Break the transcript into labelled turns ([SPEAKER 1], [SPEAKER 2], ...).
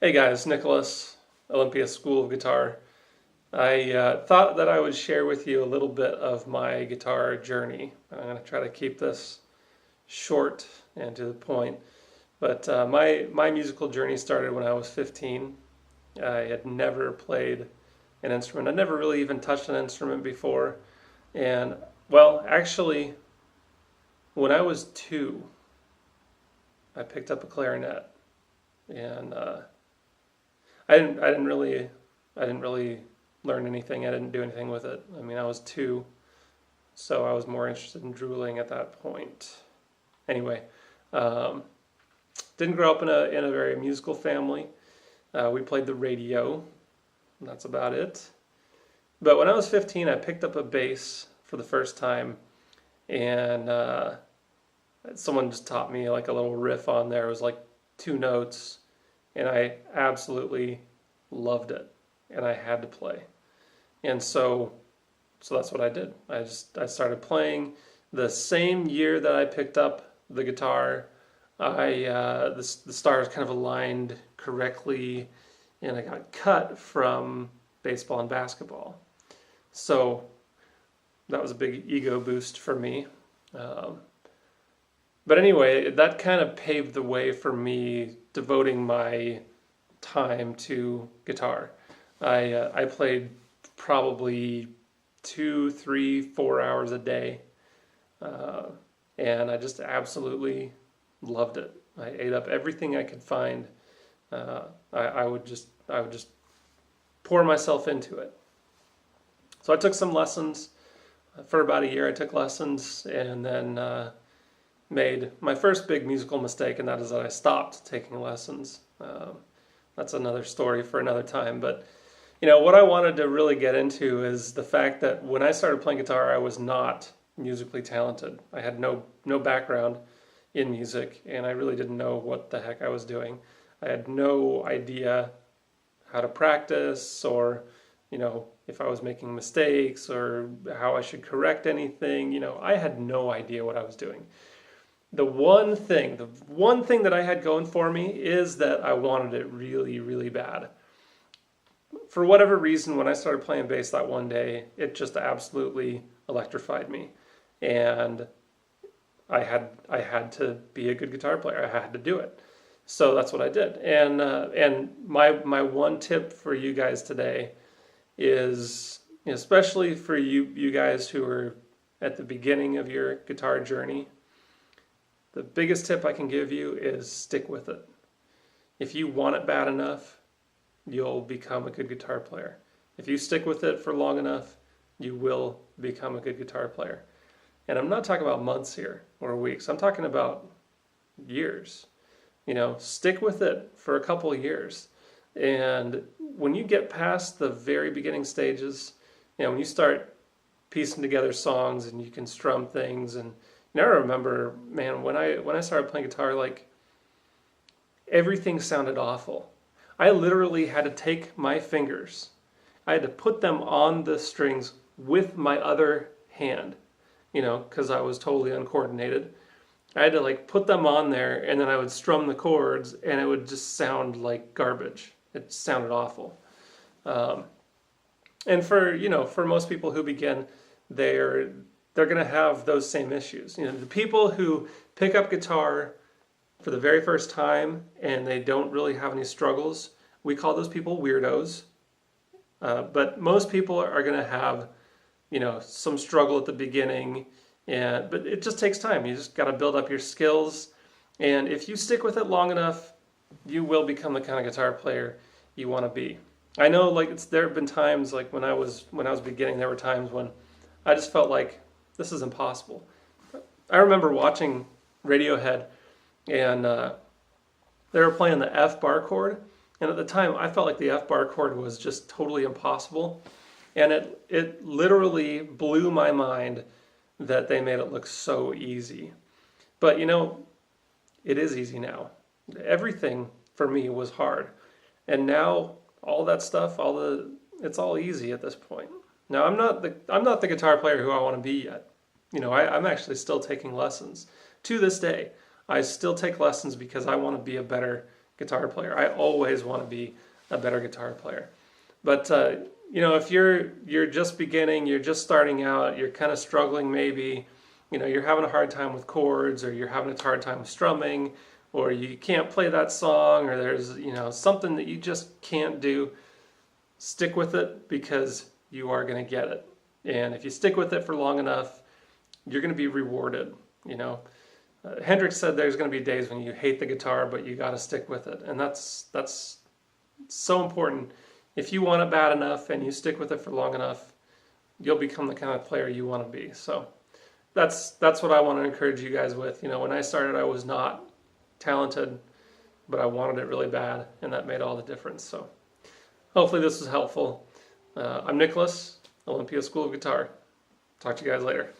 [SPEAKER 1] Hey guys, Nicholas, Olympia School of Guitar. I thought that I would share with you a little bit of my guitar journey. I'm going to try to keep this short and to the point. But my musical journey started when I was 15. I had never played an instrument. I'd never really even touched an instrument before. And well, actually, when I was 2, I picked up a clarinet, and I didn't really learn anything. I didn't do anything with it. I mean, I was 2, so I was more interested in drooling at that point. Anyway, um, didn't grow up in a very musical family. We played the radio, and that's about it. But when I was 15, I picked up a bass for the first time, and someone just taught me like a little riff on there. It was like 2 notes, and I absolutely loved it, and I had to play. And so that's what I did. I started playing the same year that I picked up the guitar. The stars kind of aligned correctly, and I got cut from baseball and basketball. So that was a big ego boost for me. Um, but anyway, that kind of paved the way for me devoting my time to guitar. I played probably 2, 3, 4 hours a day, uh, and I just absolutely loved it. I ate up everything I could find. I would just pour myself into it. So I took some lessons for about a year. I took lessons and then made my first big musical mistake, and that is that I stopped taking lessons. That's another story for another time. But what I wanted to really get into is the fact that when I started playing guitar, I was not musically talented. I had no background in music, and I really didn't know what the heck I was doing. I had no idea how to practice, or if I was making mistakes or how I should correct anything. I had no idea what I was doing. The one thing that I had going for me is that I wanted it really, really bad. For whatever reason, when I started playing bass that one day, it just absolutely electrified me, and I had to be a good guitar player. I had to do it, so that's what I did. And my one tip for you guys today is, especially for you guys who are at the beginning of your guitar journey, the biggest tip I can give you is stick with it. If you want it bad enough, you'll become a good guitar player. If you stick with it for long enough, you will become a good guitar player. And I'm not talking about months here or weeks. I'm talking about years. Stick with it for a couple of years. And when you get past the very beginning stages, when you start piecing together songs and you can strum things, and I remember, man, when I started playing guitar, like everything sounded awful. I literally had to take my fingers, I had to put them on the strings with my other hand, because I was totally uncoordinated. I had to like put them on there, and then I would strum the chords, and it would just sound like garbage. It sounded awful. Um, and for most people who begin, they're they're going to have those same issues. The people who pick up guitar for the very first time and they don't really have any struggles, we call those people weirdos. But most people are going to have, some struggle at the beginning, but it just takes time. You just got to build up your skills, and if you stick with it long enough, you will become the kind of guitar player you want to be. I know, like there have been times, like when I was beginning, there were times when I just felt like this is impossible. I remember watching Radiohead, and they were playing the F bar chord, and at the time I felt like the F bar chord was just totally impossible, and it literally blew my mind that they made it look so easy. But it is easy now. Everything for me was hard, and now all that stuff, it's all easy at this point. Now I'm not the guitar player who I want to be yet. I'm actually still taking lessons to this day. I still take lessons because I want to be a better guitar player. I always want to be a better guitar player. But if you're just beginning, you're just starting out, you're kind of struggling maybe, you're having a hard time with chords, or you're having a hard time with strumming, or you can't play that song, or there's something that you just can't do, stick with it, because you are going to get it. And if you stick with it for long enough, you're going to be rewarded. Hendrix said there's going to be days when you hate the guitar, but you got to stick with it, and that's so important. If you want it bad enough and you stick with it for long enough, you'll become the kind of player you want to be. So that's what I want to encourage you guys with. When I started, I was not talented, but I wanted it really bad, and that made all the difference. So hopefully this was helpful. I'm Nicholas, Olympia School of Guitar. Talk to you guys later.